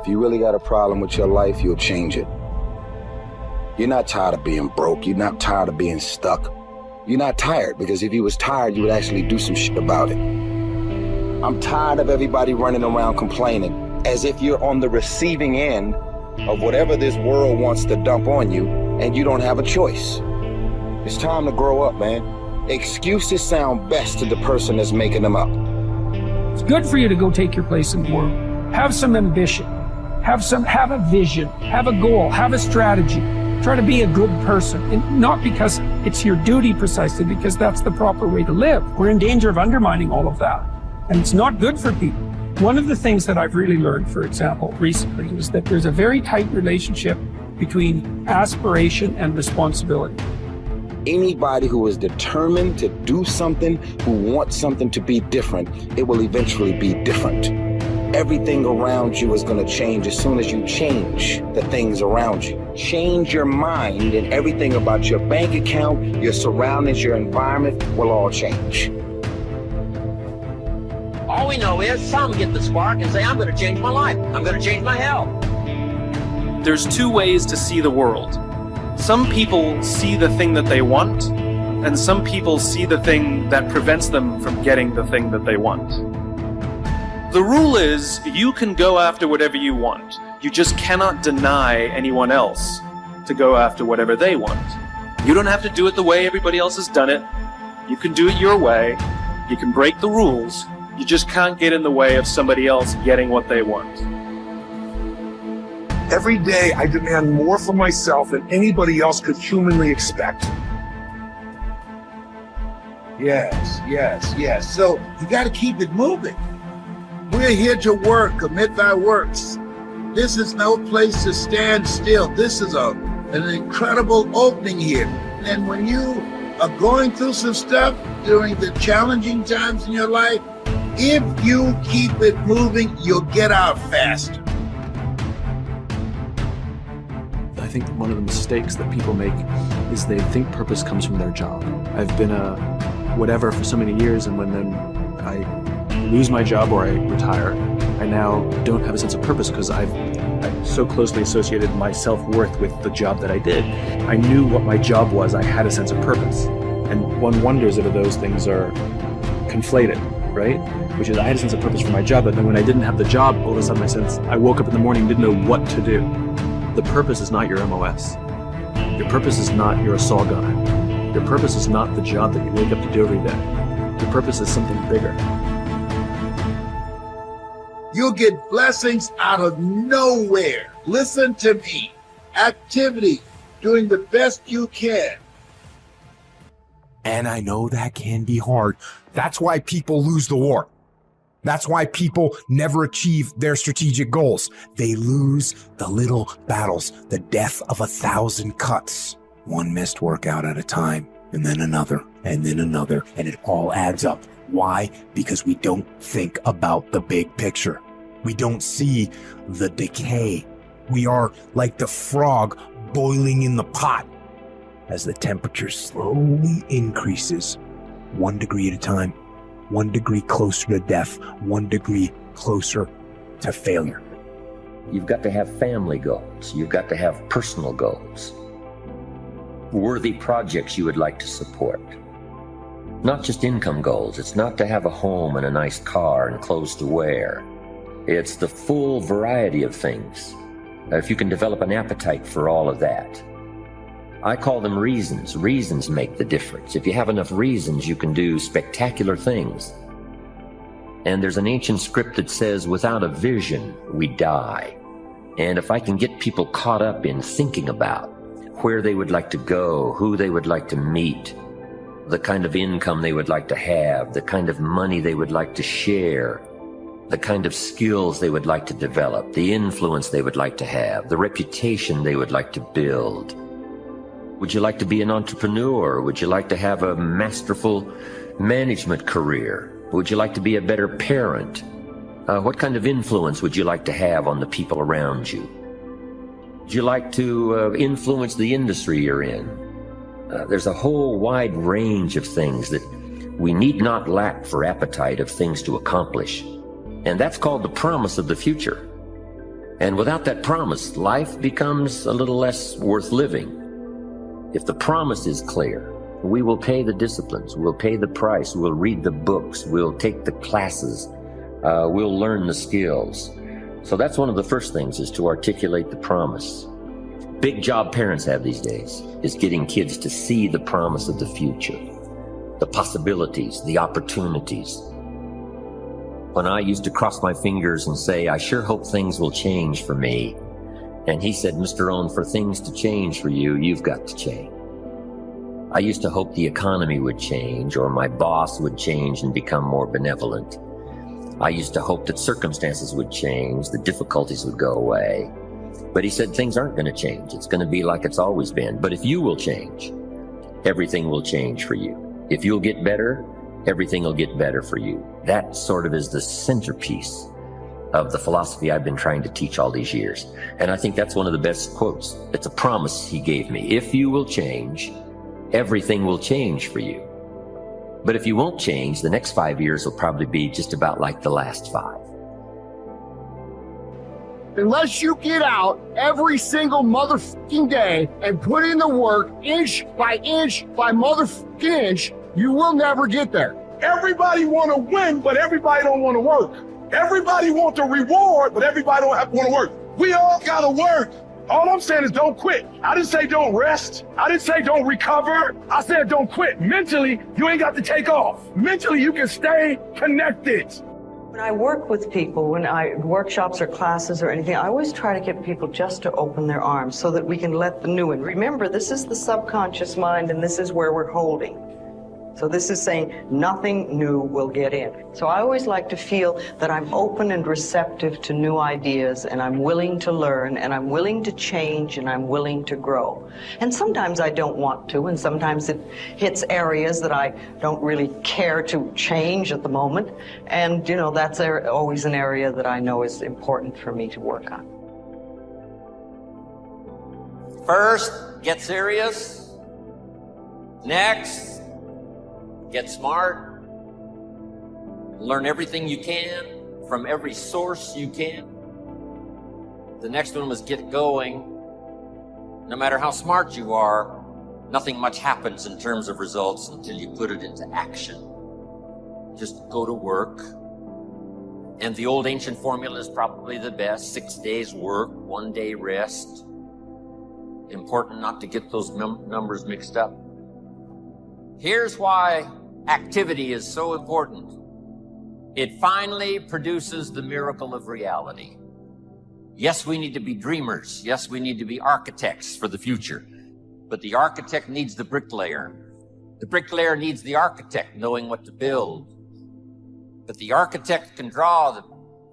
If you really got a problem with your life, you'll change it. You're not tired of being broke. You're not tired of being stuck. You're not tired, because if you was tired, you would actually do some shit about it. I'm tired of everybody running around complaining as if you're on the receiving end of whatever this world wants to dump on you and you don't have a choice. It's time to grow up, man. Excuses sound best to the person that's making them up. It's good for you to go take your place in the world. Have some ambition. Have a vision. Have a goal. Have a strategy. Try to be a good person. And not because it's your duty precisely, because that's the proper way to live. We're in danger of undermining all of that. And it's not good for people. One of the things that I've really learned, for example, recently, is that there's a very tight relationship between aspiration and responsibility. Anybody who is determined to do something, who wants something to be different, it will eventually be different. Everything around you is going to change as soon as you change the things around you. Change your mind, and everything about your bank account, your surroundings, your environment will all change. All we know is some get the spark and say, I'm going to change my life. I'm going to change my health. There's two ways to see the world. Some people see the thing that they want, and some people see the thing that prevents them from getting the thing that they want. The rule is, you can go after whatever you want. You just cannot deny anyone else to go after whatever they want. You don't have to do it the way everybody else has done it. You can do it your way. You can break the rules. You just can't get in the way of somebody else getting what they want. Every day, I demand more from myself than anybody else could humanly expect. Yes. So you got to keep it moving. We're here to work, commit thy works. This is no place to stand still. This is an incredible opening here. And when you are going through some stuff during the challenging times in your life, if you keep it moving, you'll get out faster. I think one of the mistakes that people make is they think purpose comes from their job. I've been a whatever for so many years, and when then I lose my job or I retire, I now don't have a sense of purpose because I've so closely associated my self-worth with the job that I did. I knew what my job was. I had a sense of purpose. And one wonders if those things are conflated, right? Which is, I had a sense of purpose for my job, but then when I didn't have the job, all of a sudden I woke up in the morning and didn't know what to do. The purpose is not your MOS. Your purpose is not your assault gunner. Your purpose is not the job that you wake up to do every day. Your purpose is something bigger. You'll get blessings out of nowhere. Listen to me. Activity, doing the best you can. And I know that can be hard. That's why people lose the war. That's why people never achieve their strategic goals. They lose the little battles, the death of 1,000 cuts. One missed workout at a time, and then another, and then another, and it all adds up. Why? Because we don't think about the big picture. We don't see the decay. We are like the frog boiling in the pot. As the temperature slowly increases, 1 degree at a time, 1 degree closer to death, 1 degree closer to failure. You've got to have family goals. You've got to have personal goals. Worthy projects you would like to support. Not just income goals. It's not to have a home and a nice car and clothes to wear. It's the full variety of things. If you can develop an appetite for all of that. I call them reasons. Reasons make the difference. If you have enough reasons, you can do spectacular things. And there's an ancient script that says, without a vision, we die. And if I can get people caught up in thinking about where they would like to go, who they would like to meet, the kind of income they would like to have, the kind of money they would like to share, the kind of skills they would like to develop, the influence they would like to have, the reputation they would like to build. Would you like to be an entrepreneur? Would you like to have a masterful management career? Would you like to be a better parent? What kind of influence would you like to have on the people around you? Would you like to influence the industry you're in? There's a whole wide range of things that we need not lack for appetite of things to accomplish. And that's called the promise of the future. And without that promise, life becomes a little less worth living. If the promise is clear, we will pay the disciplines, we'll pay the price, we'll read the books, we'll take the classes, we'll learn the skills. So that's one of the first things, is to articulate the promise. Big job parents have these days is getting kids to see the promise of the future, the possibilities, the opportunities. When I used to cross my fingers and say, I sure hope things will change for me. And he said, Mr. Rohn, for things to change for you, you've got to change. I used to hope the economy would change, or my boss would change and become more benevolent. I used to hope that circumstances would change, the difficulties would go away. But he said, things aren't going to change. It's going to be like it's always been. But if you will change, everything will change for you. If you'll get better, everything will get better for you. That sort of is the centerpiece of the philosophy I've been trying to teach all these years. And I think that's one of the best quotes. It's a promise he gave me. If you will change, everything will change for you. But if you won't change, the next 5 years will probably be just about like the last 5. Unless you get out every single motherfucking day and put in the work inch by motherfucking inch, you will never get there. Everybody want to win, but everybody don't want to work. Everybody want the reward, but everybody don't want to work. We all got to work. All I'm saying is don't quit. I didn't say don't rest. I didn't say don't recover. I said don't quit. Mentally, you ain't got to take off. Mentally, you can stay connected. When I work with people, when I workshops or classes or anything, I always try to get people just to open their arms so that we can let the new in. Remember, this is the subconscious mind, and this is where we're holding. So this is saying nothing new will get in. So I always like to feel that I'm open and receptive to new ideas, and I'm willing to learn, and I'm willing to change, and I'm willing to grow. And sometimes I don't want to, and sometimes it hits areas that I don't really care to change at the moment. And, you know, that's always an area that I know is important for me to work on. First, get serious. Next, get smart. Learn everything you can from every source you can. The next one was get going. No matter how smart you are, nothing much happens in terms of results until you put it into action. Just go to work. And the old ancient formula is probably the best. 6 days work, 1 day rest. Important not to get those numbers mixed up. Here's why activity is so important. It finally produces the miracle of reality. Yes, we need to be dreamers. Yes, we need to be architects for the future. But the architect needs the bricklayer. The bricklayer needs the architect knowing what to build. But the architect can draw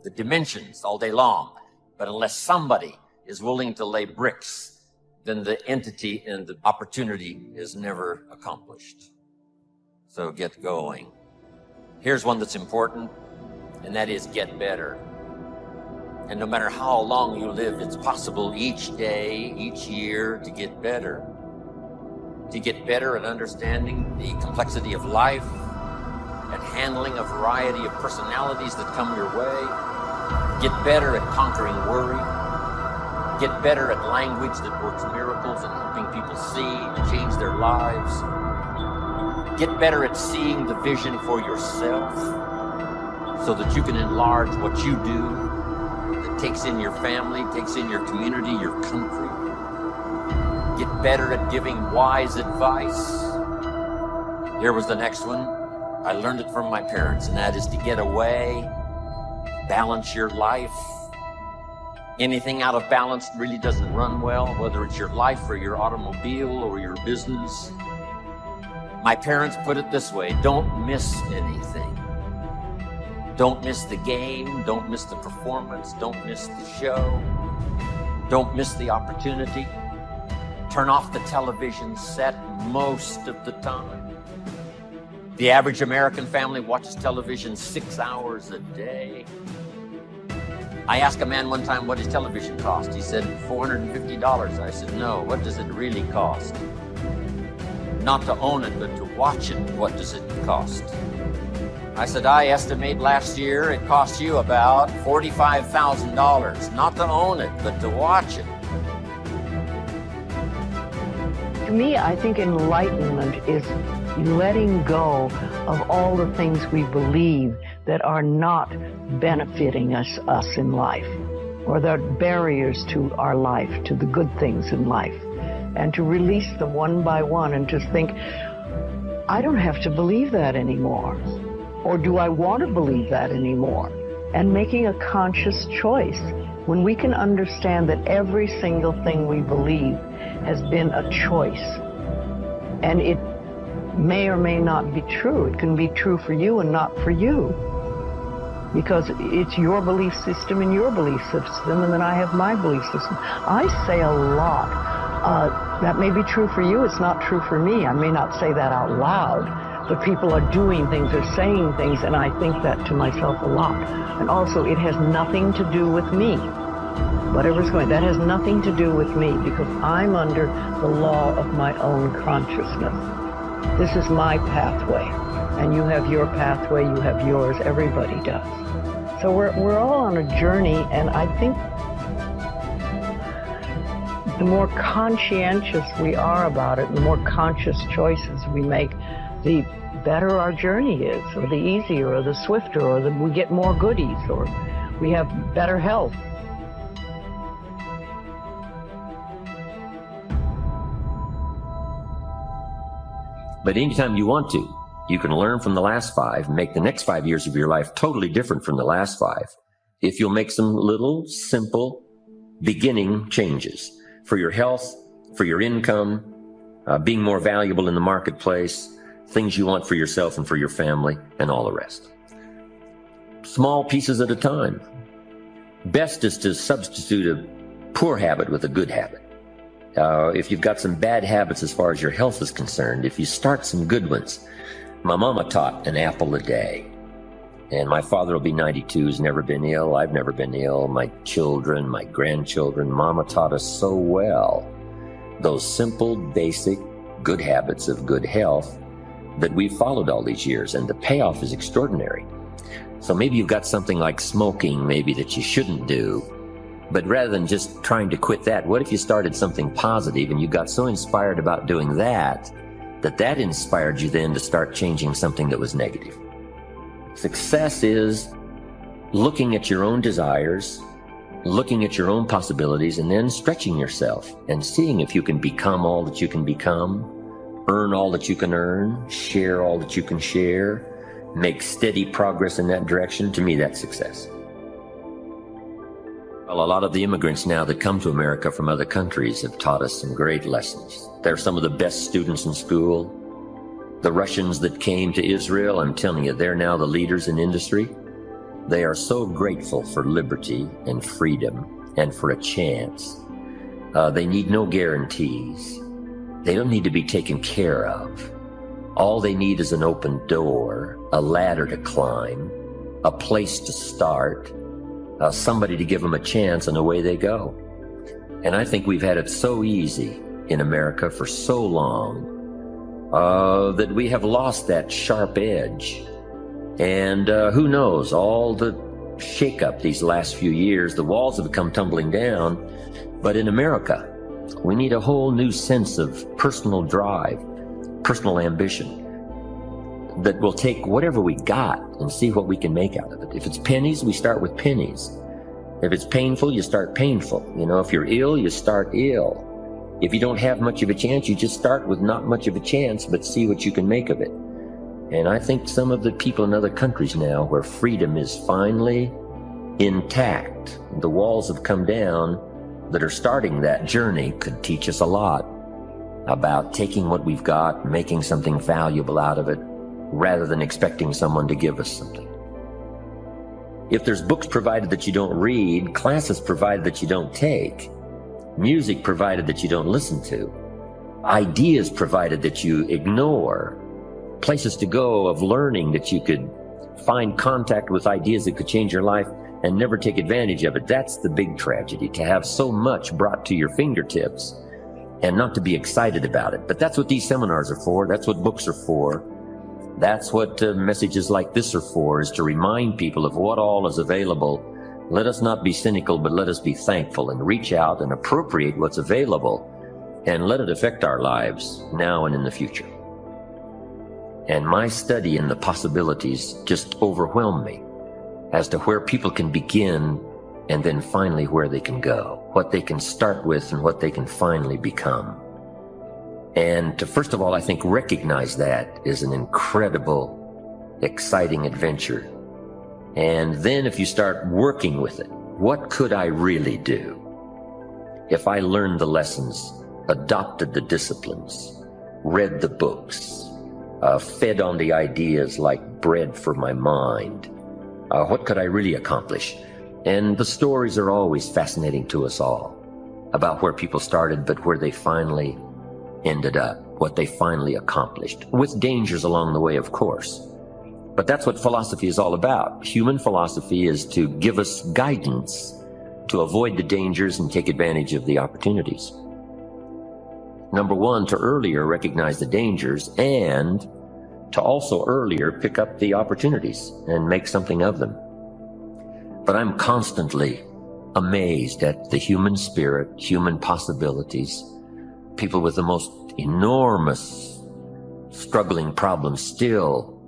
the dimensions all day long. But unless somebody is willing to lay bricks, then the entity and the opportunity is never accomplished. So get going. Here's one that's important, and that is get better. And no matter how long you live, it's possible each day, each year to get better. To get better at understanding the complexity of life, at handling a variety of personalities that come your way. Get better at conquering worry. Get better at language that works miracles and helping people see and change their lives. Get better at seeing the vision for yourself so that you can enlarge what you do. That takes in your family, takes in your community, your country. Get better at giving wise advice. Here was the next one. I learned it from my parents, and that is to get away, balance your life. Anything out of balance really doesn't run well, whether it's your life or your automobile or your business. My parents put it this way: don't miss anything. Don't miss the game, don't miss the performance, don't miss the show, don't miss the opportunity. Turn off the television set most of the time. The average American family watches television 6 hours a day. I asked a man one time what his television cost. He said $450. I said, no, what does it really cost? Not to own it, but to watch it, what does it cost? I said, I estimate last year it cost you about $45,000, not to own it, but to watch it. To me, I think enlightenment is letting go of all the things we believe that are not benefiting us in life, or that are barriers to our life, to the good things in life, and to release them one by one and just think, I don't have to believe that anymore. Or do I want to believe that anymore? And making a conscious choice. When we can understand that every single thing we believe has been a choice, and it may or may not be true. It can be true for you and not for you, because it's your belief system and your belief system, and then I have my belief system. I say a lot, that may be true for you, it's not true for me. I may not say that out loud, but people are doing things or saying things, and I think that to myself a lot. And also, it has nothing to do with me. Whatever's going, that has nothing to do with me, because I'm under the law of my own consciousness. This is my pathway, and you have your pathway, you have yours, everybody does. So we're all on a journey, and I think the more conscientious we are about it, the more conscious choices we make, the better our journey is, or the easier, or the swifter, or we get more goodies, or we have better health. But anytime you want to, you can learn from the last 5, make the next 5 years of your life totally different from the last 5, if you'll make some little, simple, beginning changes for your health, for your income, being more valuable in the marketplace, things you want for yourself and for your family, and all the rest. Small pieces at a time. Best is to substitute a poor habit with a good habit. If you've got some bad habits as far as your health is concerned, if you start some good ones. My mama taught an apple a day. And my father will be 92, he's never been ill. I've never been ill. My children, my grandchildren, mama taught us so well those simple, basic, good habits of good health that we've followed all these years, and the payoff is extraordinary. So maybe you've got something like smoking maybe that you shouldn't do. But rather than just trying to quit that, what if you started something positive and you got so inspired about doing that, that inspired you then to start changing something that was negative? Success is looking at your own desires, looking at your own possibilities, and then stretching yourself and seeing if you can become all that you can become, earn all that you can earn, share all that you can share, make steady progress in that direction. To me, that's success. Well, a lot of the immigrants now that come to America from other countries have taught us some great lessons. They're some of the best students in school. The Russians that came to Israel, I'm telling you, they're now the leaders in industry. They are so grateful for liberty and freedom and for a chance. They need no guarantees. They don't need to be taken care of. All they need is an open door, a ladder to climb, a place to start, somebody to give them a chance, and away they go. And I think we've had it so easy in America for so long that we have lost that sharp edge. And who knows, all the shake-up these last few years, the walls have come tumbling down. But in America, we need a whole new sense of personal drive, personal ambition, that will take whatever we got and see what we can make out of it. If it's pennies, we start with pennies. If it's painful, you start painful. You know, if you're ill, you start ill. If you don't have much of a chance, you just start with not much of a chance, but see what you can make of it. And I think some of the people in other countries now where freedom is finally intact, the walls have come down, that are starting that journey, could teach us a lot about taking what we've got, making something valuable out of it, rather than expecting someone to give us something. If there's books provided that you don't read, classes provided that you don't take, music provided that you don't listen to, ideas provided that you ignore, places to go of learning that you could find contact with ideas that could change your life and never take advantage of it, that's the big tragedy, to have so much brought to your fingertips and not to be excited about it. But that's what these seminars are for. That's what books are for. That's what messages like this are for, is to remind people of what all is available. Let us not be cynical, but let us be thankful and reach out and appropriate what's available and let it affect our lives now and in the future. And my study in the possibilities just overwhelmed me as to where people can begin and then finally where they can go, what they can start with and what they can finally become. And to, first of all, I think recognize that is an incredible, exciting adventure. And then if you start working with it, what could I really do if I learned the lessons, adopted the disciplines, read the books, fed on the ideas like bread for my mind? What could I really accomplish? And the stories are always fascinating to us all about where people started, but where they finally ended up, what they finally accomplished, with dangers along the way, of course. But that's what philosophy is all about. Human philosophy is to give us guidance to avoid the dangers and take advantage of the opportunities. Number one, to earlier recognize the dangers and to also earlier pick up the opportunities and make something of them. But I'm constantly amazed at the human spirit, human possibilities. People with the most enormous struggling problems still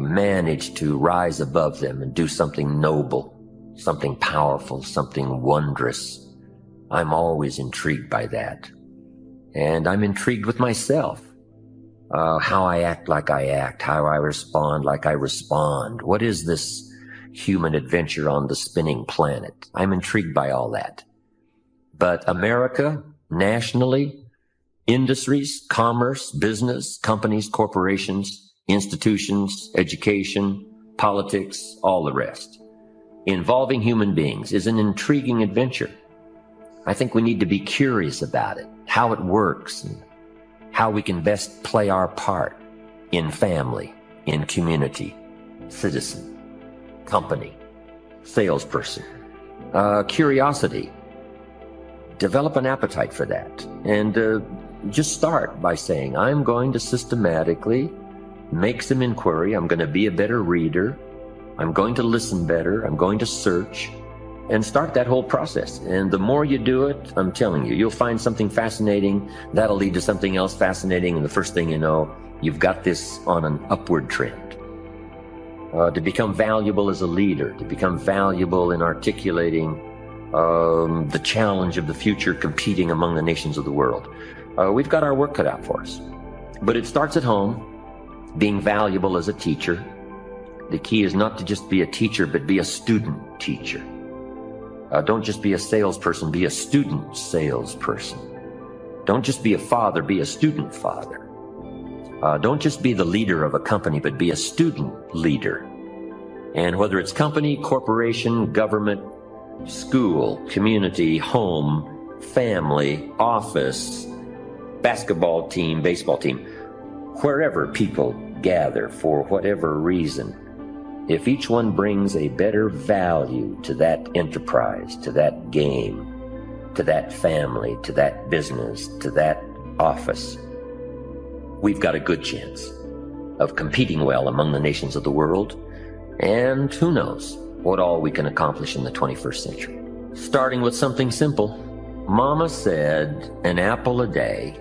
manage to rise above them and do something noble, something powerful, something wondrous. I'm always intrigued by that. And I'm intrigued with myself, how I act like I act, how I respond like I respond. What is this human adventure on the spinning planet? I'm intrigued by all that. But America, nationally, industries, commerce, business, companies, corporations, institutions, education, politics, all the rest, involving human beings is an intriguing adventure. I think we need to be curious about it, how it works, and how we can best play our part in family, in community, citizen, company, salesperson. Curiosity. Develop an appetite for that. And just start by saying, I'm going to systematically make some inquiry. I'm going to be a better reader. I'm going to listen better. I'm going to search. And start that whole process. And the more you do it, I'm telling you, you'll find something fascinating. That'll lead to something else fascinating. And the first thing you know, you've got this on an upward trend. To become valuable as a leader, to become valuable in articulating the challenge of the future, competing among the nations of the world. We've got our work cut out for us. But it starts at home, being valuable as a teacher. The key is not to just be a teacher, but be a student teacher. Don't just be a salesperson, be a student salesperson. Don't just be a father, be a student father. Don't just be the leader of a company, but be a student leader. And whether it's company, corporation, government, school, community, home, family, office, basketball team, baseball team, wherever people gather for whatever reason, if each one brings a better value to that enterprise, to that game, to that family, to that business, to that office, we've got a good chance of competing well among the nations of the world, and who knows what all we can accomplish in the 21st century. Starting with something simple. Mama said an apple a day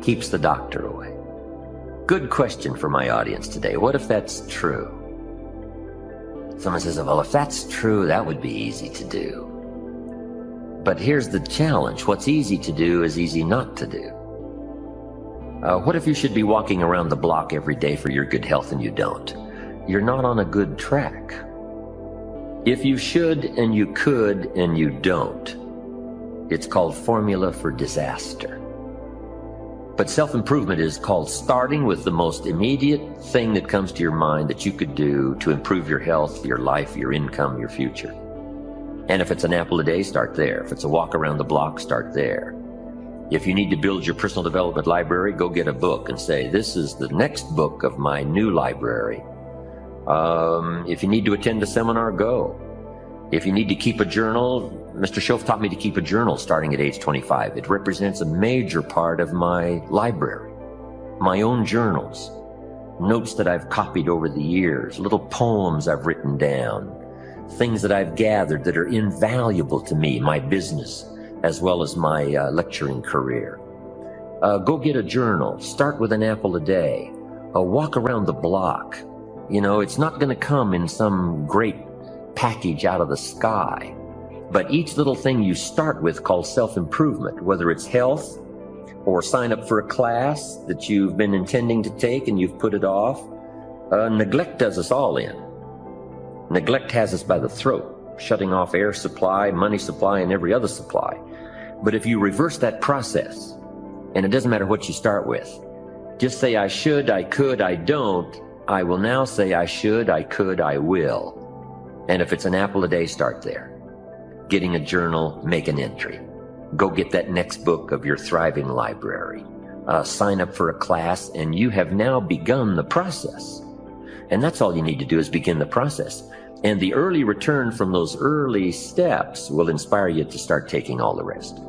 keeps the doctor away. Good question for my audience today. What if that's true? Someone says, well, if that's true, that would be easy to do. But here's the challenge. What's easy to do is easy not to do. What if you should be walking around the block every day for your good health and you don't? You're not on a good track. If you should and you could and you don't, it's called formula for disaster. But self-improvement is called starting with the most immediate thing that comes to your mind that you could do to improve your health, your life, your income, your future. And if it's an apple a day, start there. If it's a walk around the block, start there. If you need to build your personal development library, go get a book and say, this is the next book of my new library. If you need to attend a seminar, go. If you need to keep a journal, Mr. Schoaf taught me to keep a journal starting at age 25. It represents a major part of my library, my own journals. notes that I've copied over the years, little poems I've written down, things that I've gathered that are invaluable to me, my business, as well as my lecturing career. Go get a journal. Start with an apple a day. Walk around the block. You know, it's not going to come in some great package out of the sky. But each little thing you start with called self-improvement, whether it's health or sign up for a class that you've been intending to take and you've put it off. Neglect does us all in. Neglect has us by the throat, shutting off air supply, money supply, and every other supply. But if you reverse that process, and it doesn't matter what you start with, just say, I should, I could, I don't. I will now say, I should, I could, I will. And if it's an apple a day, start there. Getting a journal, make an entry. Go get that next book of your thriving library. Sign up for a class, and you have now begun the process. And that's all you need to do is begin the process. And the early return from those early steps will inspire you to start taking all the rest.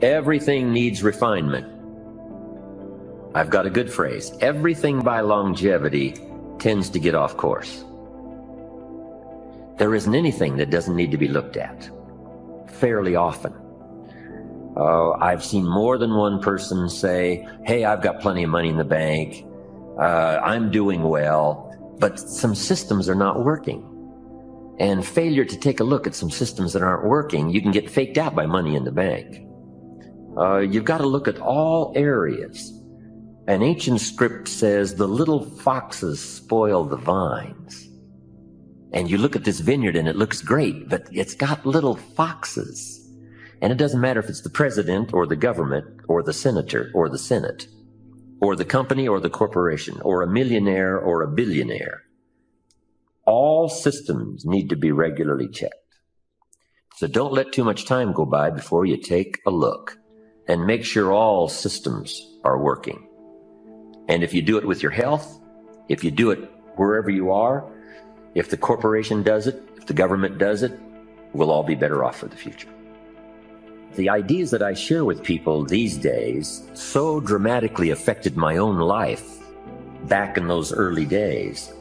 Everything needs refinement. I've got a good phrase. Everything by longevity tends to get off course. There isn't anything that doesn't need to be looked at fairly often. I've seen more than one person say, hey, I've got plenty of money in the bank. I'm doing well, but some systems are not working. And failure to take a look at some systems that aren't working, you can get faked out by money in the bank. You've got to look at all areas. An ancient script says the little foxes spoil the vines. And you look at this vineyard and it looks great, but it's got little foxes. And it doesn't matter if it's the president or the government or the senator or the senate or the company or the corporation or a millionaire or a billionaire. All systems need to be regularly checked. So don't let too much time go by before you take a look and make sure all systems are working. And if you do it with your health, if you do it wherever you are, if the corporation does it, if the government does it, we'll all be better off for the future. The ideas that I share with people these days so dramatically affected my own life back in those early days.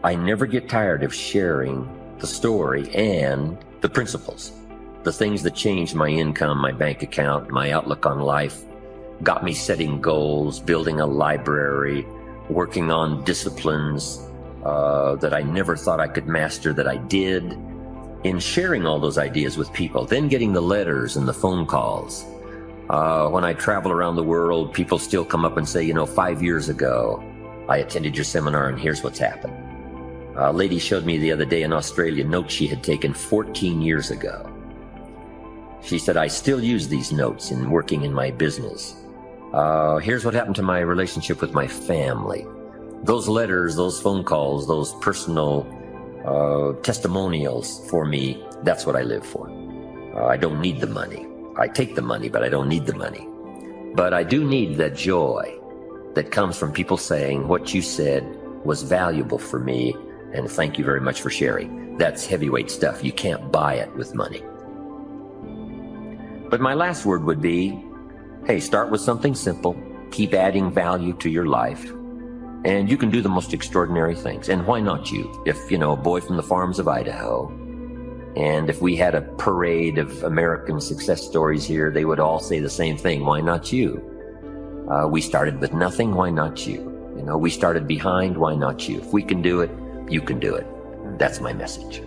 I never get tired of sharing the story and the principles, the things that changed my income, my bank account, my outlook on life, got me setting goals, building a library, working on disciplines that I never thought I could master that I did, in sharing all those ideas with people, then getting the letters and the phone calls. When I travel around the world, people still come up and say, 5 years ago, I attended your seminar and here's what's happened. A lady showed me the other day in Australia notes she had taken 14 years ago. She said, I still use these notes in working in my business. Here's what happened to my relationship with my family. Those letters, those phone calls, those personal testimonials for me, that's what I live for. I don't need the money. I take the money, but I don't need the money. But I do need that joy that comes from people saying what you said was valuable for me, and thank you very much for sharing. That's heavyweight stuff. You can't buy it with money. But my last word would be, hey, start with something simple. Keep adding value to your life. And you can do the most extraordinary things. And why not you? If, a boy from the farms of Idaho, and if we had a parade of American success stories here, they would all say the same thing. Why not you? We started with nothing. Why not you? We started behind. Why not you? If we can do it, you can do it. That's my message.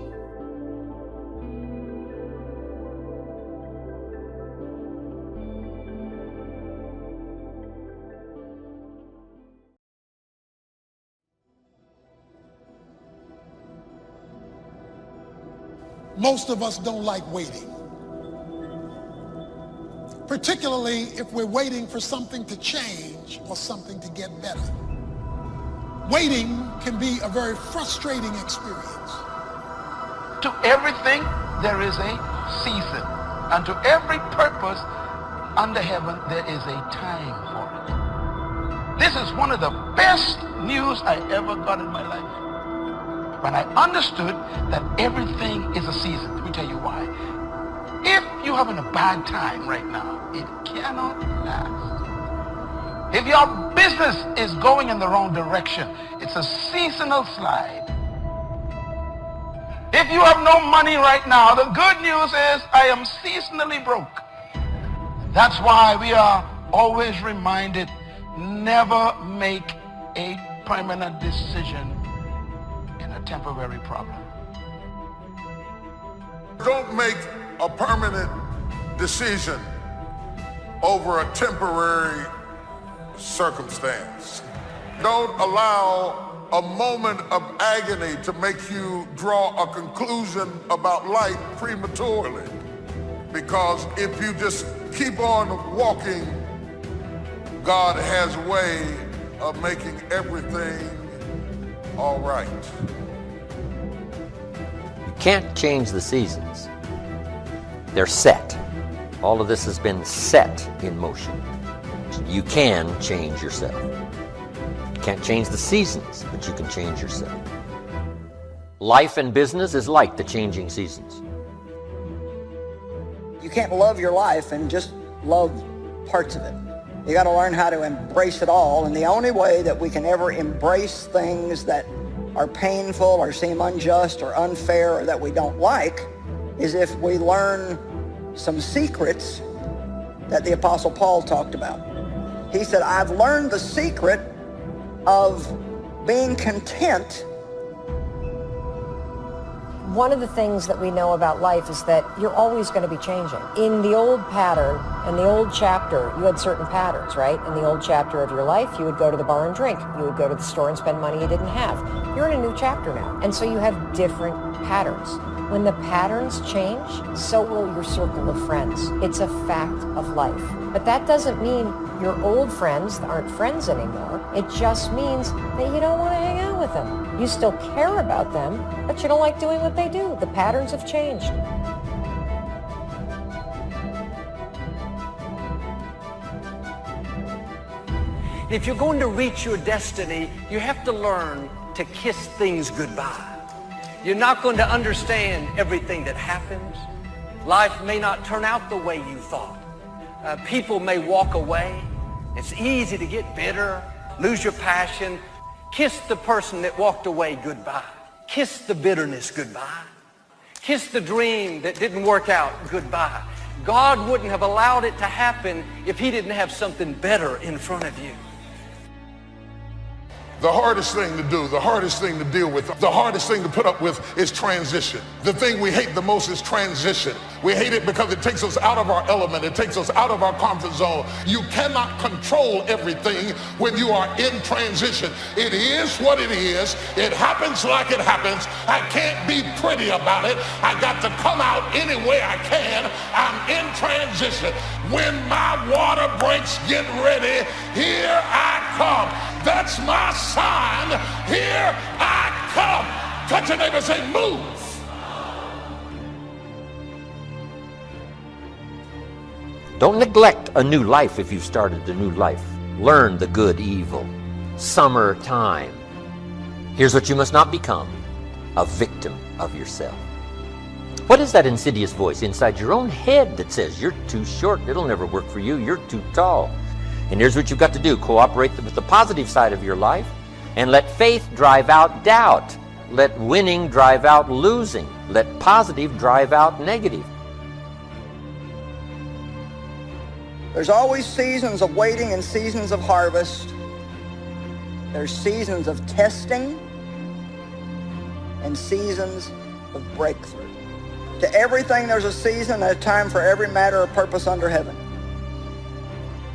Most of us don't like waiting, particularly if we're waiting for something to change or something to get better. Waiting can be a very frustrating experience. To everything there is a season, and to every purpose under heaven there is a time for it. This is one of the best news I ever got in my life. When I understood that everything is a season. Let me tell you why. If you're having a bad time right now, it cannot last. If your business is going in the wrong direction, it's a seasonal slide. If you have no money right now, the good news is I am seasonally broke. That's why we are always reminded, never make a permanent decision in a temporary problem. Don't make a permanent decision over a temporary circumstance. Don't allow a moment of agony to make you draw a conclusion about life prematurely. Because if you just keep on walking, God has a way of making everything all right. You can't change the seasons. They're set. All of this has been set in motion. You can change yourself. You can't change the seasons, but you can change yourself. Life and business is like the changing seasons. You can't love your life and just love parts of it. You got to learn how to embrace it all, and the only way that we can ever embrace things that are painful or seem unjust or unfair or that we don't like is if we learn some secrets that the Apostle Paul talked about. He said, I've learned the secret of being content. One of the things that we know about life is that you're always going to be changing. In the old pattern, in the old chapter, you had certain patterns, right? In the old chapter of your life, you would go to the bar and drink. You would go to the store and spend money you didn't have. You're in a new chapter now. And so you have different patterns. When the patterns change, so will your circle of friends. It's a fact of life. But that doesn't mean your old friends aren't friends anymore. It just means that you don't want to hang out with them. You still care about them, but you don't like doing what they do. The patterns have changed. If you're going to reach your destiny, you have to learn to kiss things goodbye. You're not going to understand everything that happens. Life may not turn out the way you thought. People may walk away. It's easy to get bitter, lose your passion. Kiss the person that walked away goodbye. Kiss the bitterness goodbye. Kiss the dream that didn't work out goodbye. God wouldn't have allowed it to happen if he didn't have something better in front of you. The hardest thing to do, the hardest thing to deal with, the hardest thing to put up with is transition. The thing we hate the most is transition. We hate it because it takes us out of our element. It takes us out of our comfort zone. You cannot control everything when you are in transition. It is what it is. It happens like it happens. I can't be pretty about it. I got to come out any way I can. I'm in transition. When my water breaks, get ready. Here I come. That's my sign. Here I come. Touch your neighbor and say, move. Don't neglect a new life if you've started a new life. Learn the good, evil. Summertime. Here's what you must not become: a victim of yourself. What is that insidious voice inside your own head that says, you're too short, it'll never work for you, you're too tall? And here's what you've got to do: cooperate with the positive side of your life and let faith drive out doubt. Let winning drive out losing. Let positive drive out negative. There's always seasons of waiting and seasons of harvest. There's seasons of testing and seasons of breakthrough. To everything there's a season and a time for every matter or purpose under heaven.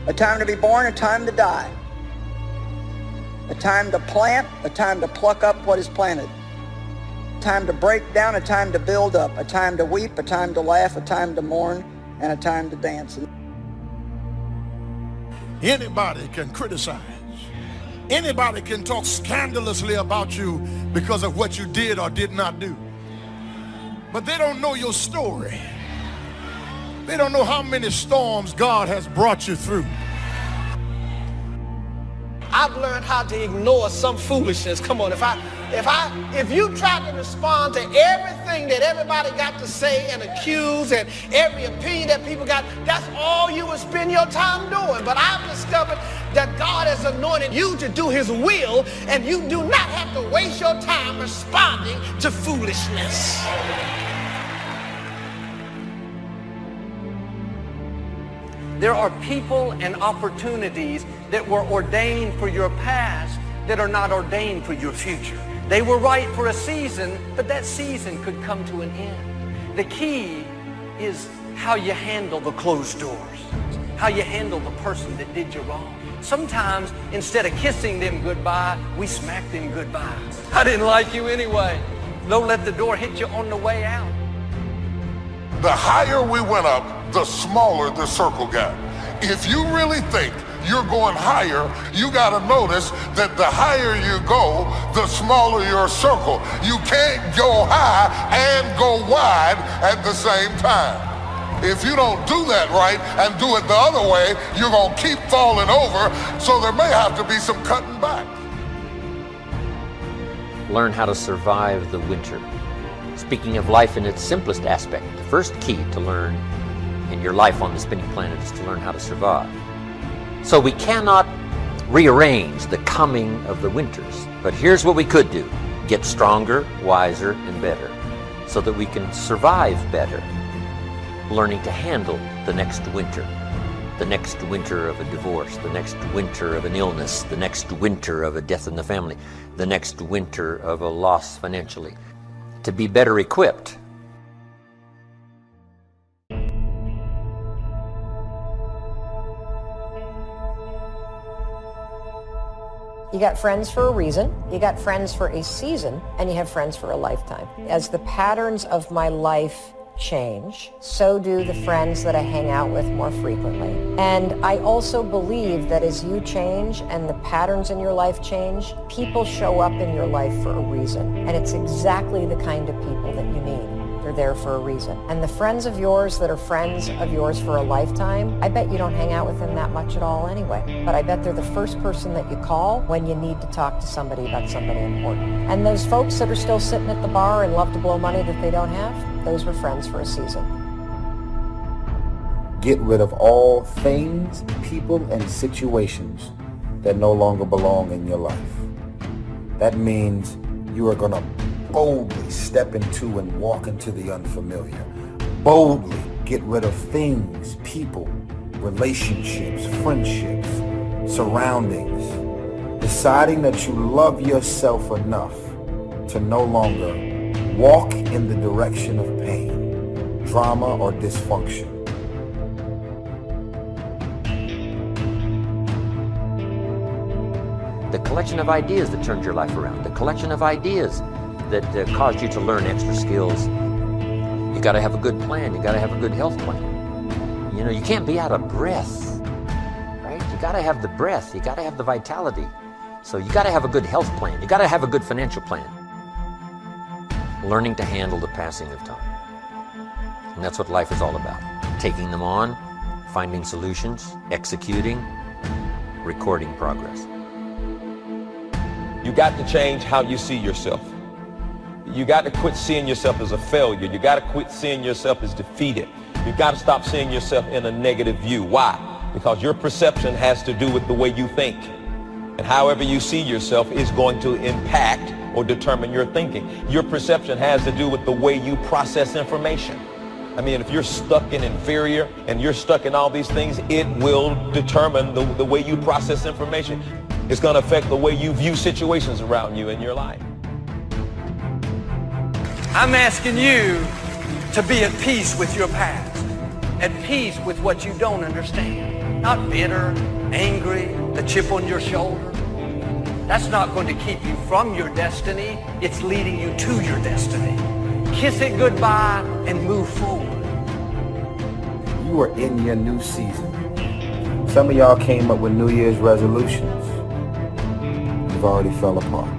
A time to be born, a time to die. A time to plant, a time to pluck up what is planted. A time to break down, a time to build up. A time to weep, a time to laugh, a time to mourn, and a time to dance. Anybody can criticize. Anybody can talk scandalously about you because of what you did or did not do. But they don't know your story. They don't know how many storms God has brought you through. I've learned how to ignore some foolishness. Come on, if you try to respond to everything that everybody got to say and accuse and every opinion that people got, that's all you will spend your time doing. But I've discovered that God has anointed you to do his will, and you do not have to waste your time responding to foolishness. There are people and opportunities that were ordained for your past that are not ordained for your future. They were right for a season, but that season could come to an end. The key is how you handle the closed doors, how you handle the person that did you wrong. Sometimes, instead of kissing them goodbye, we smack them goodbye. I didn't like you anyway. Don't let the door hit you on the way out. The higher we went up, the smaller the circle got. If you really think you're going higher, you got to notice that the higher you go, the smaller your circle. You can't go high and go wide at the same time. If you don't do that right and do it the other way, you're going to keep falling over, so there may have to be some cutting back. Learn how to survive the winter. Speaking of life in its simplest aspect, the first key to learn in your life on the spinning planet is to learn how to survive. So we cannot rearrange the coming of the winters, but here's what we could do: get stronger, wiser, and better, so that we can survive better, learning to handle the next winter of a divorce, the next winter of an illness, the next winter of a death in the family, the next winter of a loss financially, to be better equipped. You got friends for a reason, you got friends for a season, and you have friends for a lifetime. As the patterns of my life change, so do the friends that I hang out with more frequently. And I also believe that as you change and the patterns in your life change, people show up in your life for a reason. And it's exactly the kind of people that you need. They're there for a reason. And the friends of yours that are friends of yours for a lifetime, I bet you don't hang out with them that much at all anyway. But I bet they're the first person that you call when you need to talk to somebody about somebody important. And those folks that are still sitting at the bar and love to blow money that they don't have, those were friends for a season. Get rid of all things, people, and situations that no longer belong in your life. That means you are going to boldly step into and walk into the unfamiliar. Boldly get rid of things, people, relationships, friendships, surroundings. Deciding that you love yourself enough to no longer walk in the direction of pain, drama, or dysfunction. The collection of ideas that turned your life around, the collection of ideas that caused you to learn extra skills. You got to have a good plan. You got to have a good health plan. You know, you can't be out of breath, right? You got to have the breath. You got to have the vitality. So you got to have a good health plan. You got to have a good financial plan. Learning to handle the passing of time. And that's what life is all about. Taking them on, finding solutions, executing, recording progress. You got to change how you see yourself. You got to quit seeing yourself as a failure. You got to quit seeing yourself as defeated. You got to stop seeing yourself in a negative view. Why? Because your perception has to do with the way you think. And however you see yourself is going to impact or determine your thinking. Your perception has to do with the way you process information. I mean, if you're stuck in inferior and you're stuck in all these things, it will determine the way you process information. It's going to affect the way you view situations around you in your life. I'm asking you to be at peace with your past, at peace with what you don't understand. Not bitter, angry, the chip on your shoulder. That's not going to keep you from your destiny. It's leading you to your destiny. Kiss it goodbye and move forward. You are in your new season. Some of y'all came up with New Year's resolutions. You've already fell apart.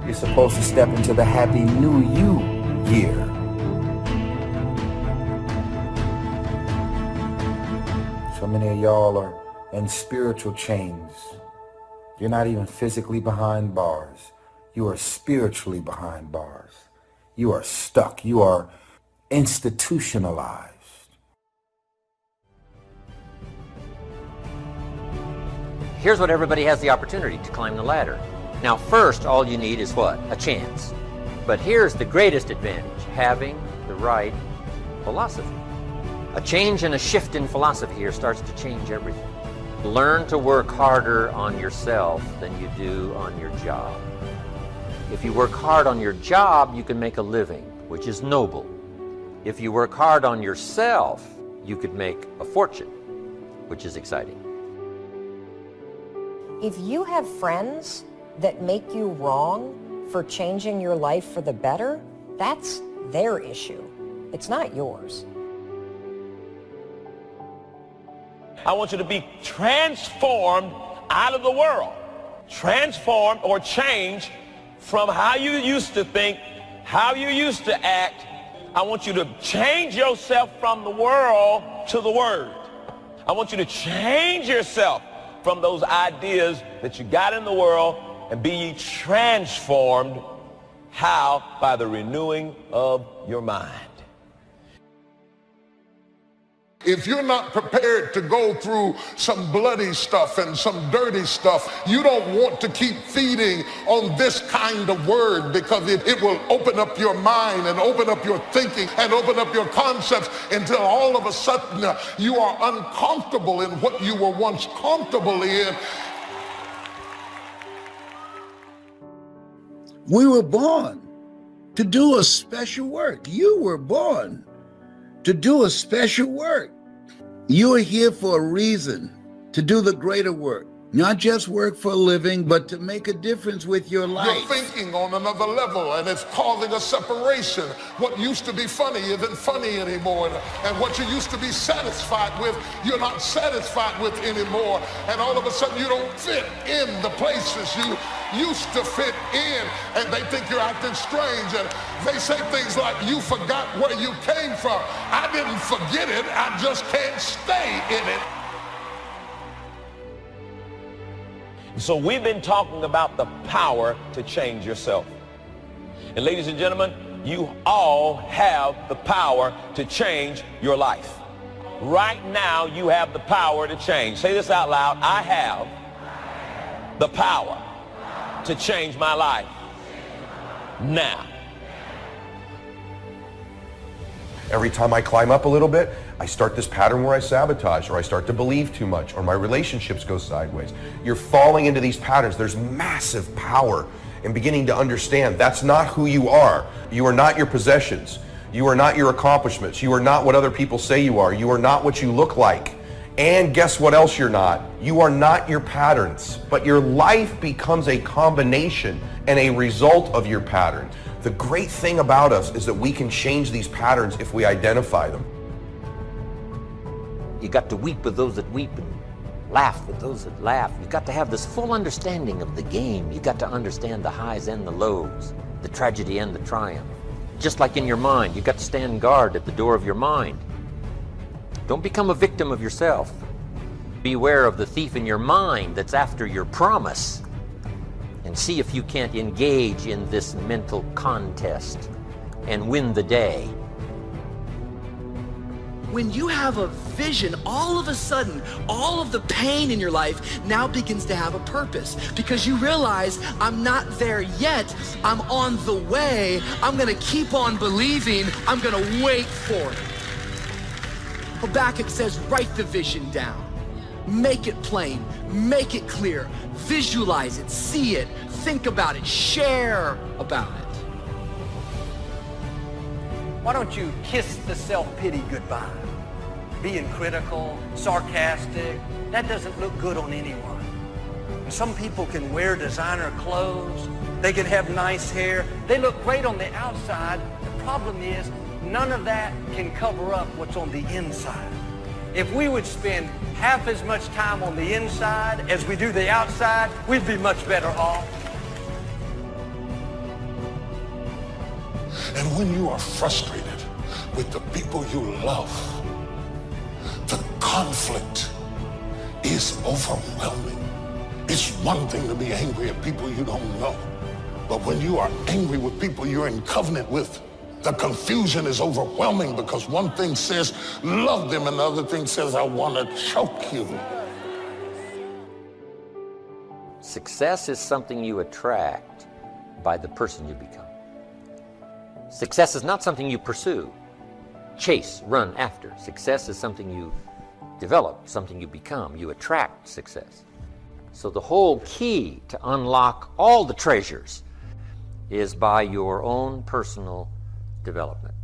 You're supposed to step into the happy new you year. So many of y'all are and spiritual chains. You're not even physically behind bars. You are spiritually behind bars. You are stuck. You are institutionalized. Here's what everybody has the opportunity to climb the ladder. Now, first, all you need is what? A chance. But here's the greatest advantage, having the right philosophy. A change and a shift in philosophy here starts to change everything. Learn to work harder on yourself than you do on your job. If you work hard on your job, you can make a living, which is noble. If you work hard on yourself, you could make a fortune, which is exciting. If you have friends that make you wrong for changing your life for the better, that's their issue. It's not yours. I want you to be transformed out of the world. Transformed or changed from how you used to think, how you used to act. I want you to change yourself from the world to the Word. I want you to change yourself from those ideas that you got in the world and be ye transformed. How? By the renewing of your mind. If you're not prepared to go through some bloody stuff and some dirty stuff, you don't want to keep feeding on this kind of word, because it will open up your mind and open up your thinking and open up your concepts until all of a sudden you are uncomfortable in what you were once comfortable in. We were born to do a special work. You were born to do a special work. You are here for a reason, to do the greater work. Not just work for a living, but to make a difference with your life. You're thinking on another level, and it's causing a separation. What used to be funny isn't funny anymore. And what you used to be satisfied with, you're not satisfied with anymore. And all of a sudden, you don't fit in the places you used to fit in. And they think you're acting strange. And they say things like, you forgot where you came from. I didn't forget it. I just can't stay in it. So we've been talking about the power to change yourself. And ladies and gentlemen, you all have the power to change your life. Right now, you have the power to change. Say this out loud. I have the power to change my life now. Every time I climb up a little bit, I start this pattern where I sabotage, or I start to believe too much, or my relationships go sideways. You're falling into these patterns. There's massive power in beginning to understand that's not who you are. You are not your possessions. You are not your accomplishments. You are not what other people say you are. You are not what you look like. And guess what else you're not? You are not your patterns, but your life becomes a combination and a result of your pattern. The great thing about us is that we can change these patterns if we identify them. You got to weep with those that weep and laugh with those that laugh. You got to have this full understanding of the game. You got to understand the highs and the lows, the tragedy and the triumph. Just like in your mind, you got to stand guard at the door of your mind. Don't become a victim of yourself. Beware of the thief in your mind that's after your promise. And see if you can't engage in this mental contest and win the day. When you have a vision, all of a sudden, all of the pain in your life now begins to have a purpose, because you realize, I'm not there yet, I'm on the way, I'm gonna keep on believing, I'm gonna wait for it. Habakkuk says, write the vision down. Make it plain, make it clear, visualize it, see it, think about it, share about it. Why don't you kiss the self-pity goodbye? Being critical, sarcastic, that doesn't look good on anyone. Some people can wear designer clothes, they can have nice hair, they look great on the outside. The problem is, none of that can cover up what's on the inside. If we would spend half as much time on the inside as we do the outside, we'd be much better off. And when you are frustrated with the people you love, the conflict is overwhelming. It's one thing to be angry at people you don't know, but when you are angry with people you're in covenant with, the confusion is overwhelming because one thing says love them and the other thing says I want to choke you. Success is something you attract by the person you become. Success is not something you pursue, chase, run after. Success is something you develop, something you become. You attract success. So the whole key to unlock all the treasures is by your own personal development.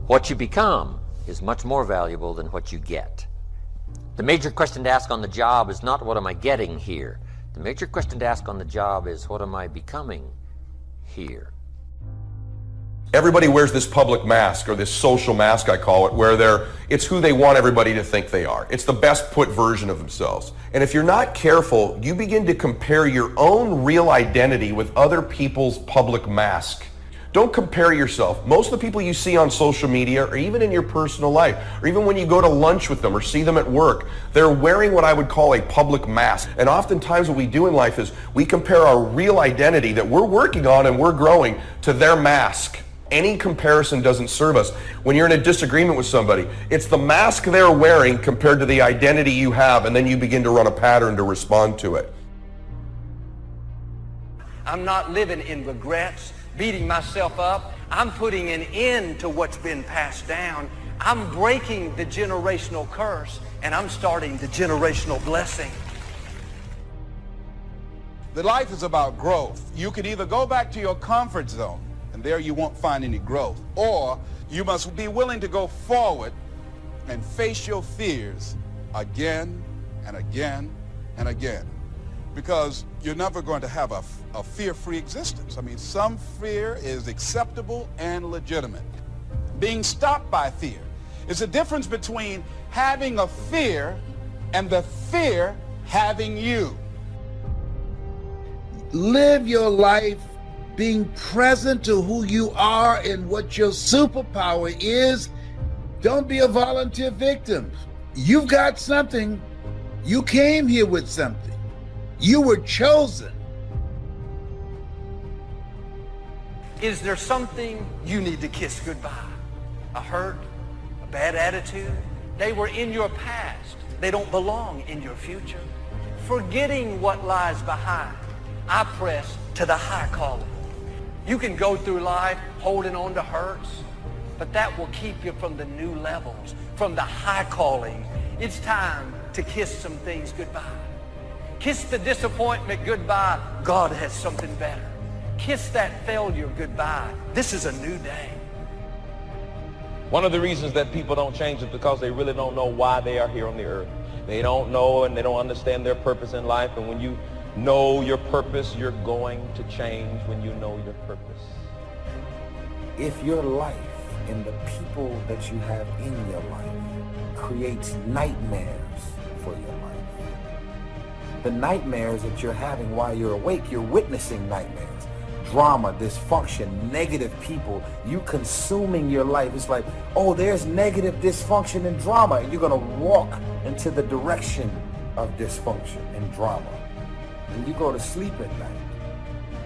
What you become is much more valuable than what you get. The major question to ask on the job is not what am I getting here? The major question to ask on the job is what am I becoming here? Everybody wears this public mask, or this social mask I call it, where it's who they want everybody to think they are. It's the best put version of themselves. And if you're not careful, you begin to compare your own real identity with other people's public mask. Don't compare yourself. Most of the people you see on social media, or even in your personal life, or even when you go to lunch with them or see them at work, they're wearing what I would call a public mask. And oftentimes what we do in life is we compare our real identity that we're working on and we're growing to their mask. Any comparison doesn't serve us. When you're in a disagreement with somebody, it's the mask they're wearing compared to the identity you have, and then you begin to run a pattern to respond to it. I'm not living in regrets, beating myself up. I'm putting an end to what's been passed down. I'm breaking the generational curse, and I'm starting the generational blessing. The life is about growth. You can either go back to your comfort zone, and there you won't find any growth, or you must be willing to go forward and face your fears again and again and again, because you're never going to have a fear-free existence. I mean, some fear is acceptable and legitimate. Being stopped by fear is the difference between having a fear and the fear having you. Live your life being present to who you are and what your superpower is. Don't be a volunteer victim. You've got something. You came here with something. You were chosen. Is there something you need to kiss goodbye? A hurt, a bad attitude? They were in your past. They don't belong in your future. Forgetting what lies behind, I press to the high calling. You can go through life holding on to hurts, but that will keep you from the new levels, from the high calling. It's time to kiss some things goodbye. Kiss the disappointment goodbye. God has something better. Kiss that failure goodbye. This is a new day. One of the reasons that people don't change is because they really don't know why they are here on the earth. They don't know and they don't understand their purpose in life. And when you know your purpose, you're going to change when you know your purpose. If your life and the people that you have in your life creates nightmares for your life, the nightmares that you're having while you're awake, you're witnessing nightmares. Drama, dysfunction, negative people, you consuming your life. It's like, oh, there's negative dysfunction and drama, and you're going to walk into the direction of dysfunction and drama. When you go to sleep at night,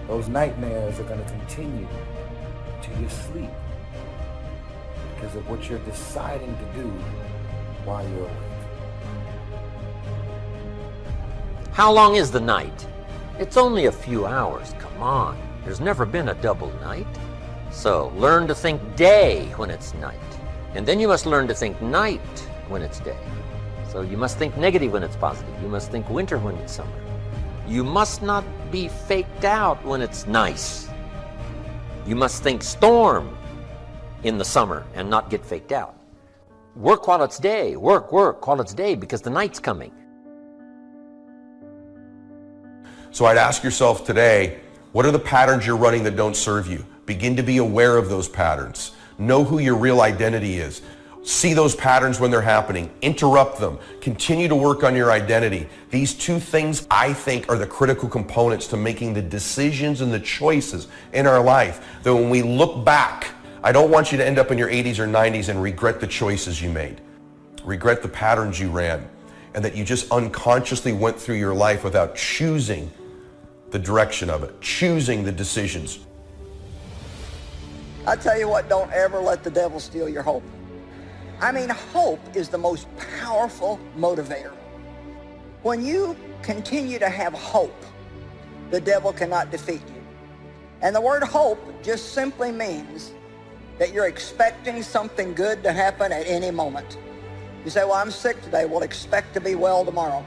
those nightmares are going to continue to your sleep because of what you're deciding to do while you're awake. How long is the night? It's only a few hours, come on. There's never been a double night. So learn to think day when it's night. And then you must learn to think night when it's day. So you must think negative when it's positive. You must think winter when it's summer. You must not be faked out when it's nice. You must think storm in the summer and not get faked out. Work while it's day. Work while it's day because the night's coming. So I'd ask yourself today, what are the patterns you're running that don't serve you? Begin to be aware of those patterns. Know who your real identity is. See those patterns when they're happening. Interrupt them. Continue to work on your identity. These two things, I think, are the critical components to making the decisions and the choices in our life. That when we look back, I don't want you to end up in your 80s or 90s and regret the choices you made. Regret the patterns you ran. and that you just unconsciously went through your life without choosing the direction of it, choosing the decisions. I tell you what, don't ever let the devil steal your hope. I mean, hope is the most powerful motivator. When you continue to have hope, the devil cannot defeat you. And the word hope just simply means that you're expecting something good to happen at any moment. You say, well, I'm sick today. Well, expect to be well tomorrow.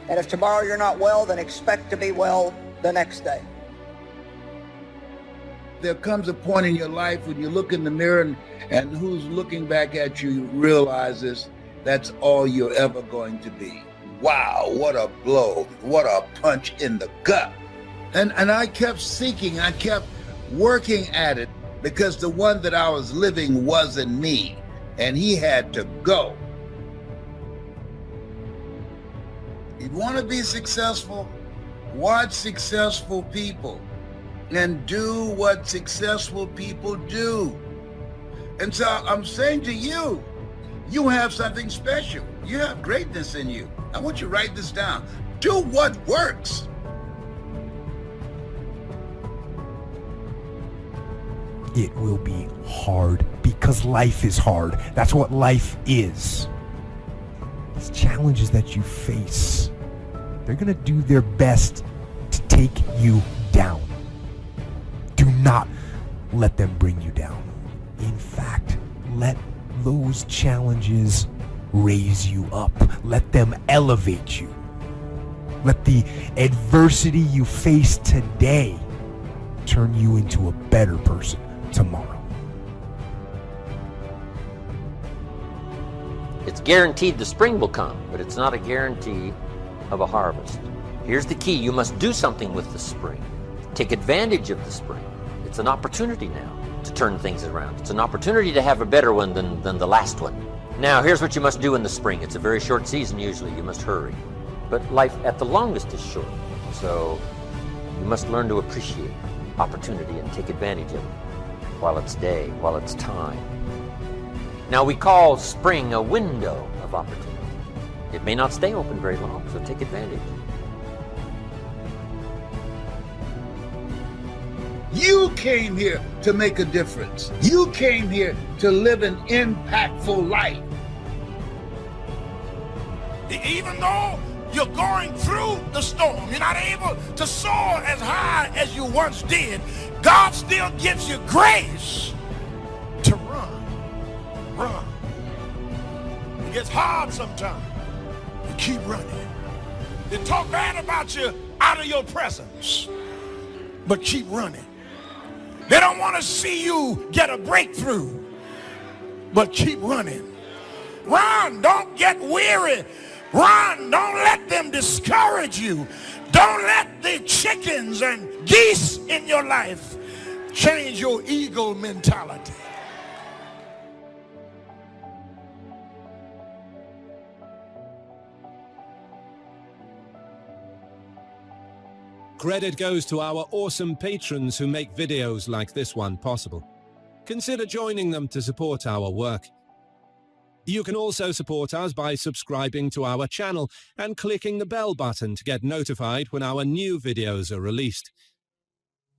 And if tomorrow you're not well, then expect to be well the next day. There comes a point in your life when you look in the mirror and who's looking back at you realizes that's all you're ever going to be. Wow, what a blow, what a punch in the gut. And I kept seeking, I kept working at it because the one that I was living wasn't me, and he had to go. You want to be successful? Watch successful people and do what successful people do. And so I'm saying to you, you have something special. You have greatness in you. I want you to write this down. Do what works. It will be hard because life is hard. That's what life is. These challenges that you face, they're going to do their best to take you down. Do not let them bring you down. In fact, let those challenges raise you up. Let them elevate you. Let the adversity you face today turn you into a better person tomorrow. It's guaranteed the spring will come, but it's not a guarantee of a harvest. Here's the key. You must do something with the spring. Take advantage of the spring. It's an opportunity now to turn things around. It's an opportunity to have a better one than the last one. Now, here's what you must do in the spring. It's a very short season usually. You must hurry. But life at the longest is short. So you must learn to appreciate opportunity and take advantage of it while it's day, while it's time. Now, we call spring a window of opportunity. It may not stay open very long, so take advantage. You came here to make a difference. You came here to live an impactful life. Even though you're going through the storm, you're not able to soar as high as you once did, God still gives you grace to run. Run. It gets hard sometimes. You keep running. They talk bad about you out of your presence, but keep running. They don't want to see you get a breakthrough, but keep running. Run, don't get weary. Run, don't let them discourage you. Don't let the chickens and geese in your life change your ego mentality. Credit goes to our awesome patrons who make videos like this one possible. Consider joining them to support our work. You can also support us by subscribing to our channel and clicking the bell button to get notified when our new videos are released.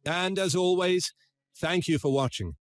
And as always, thank you for watching.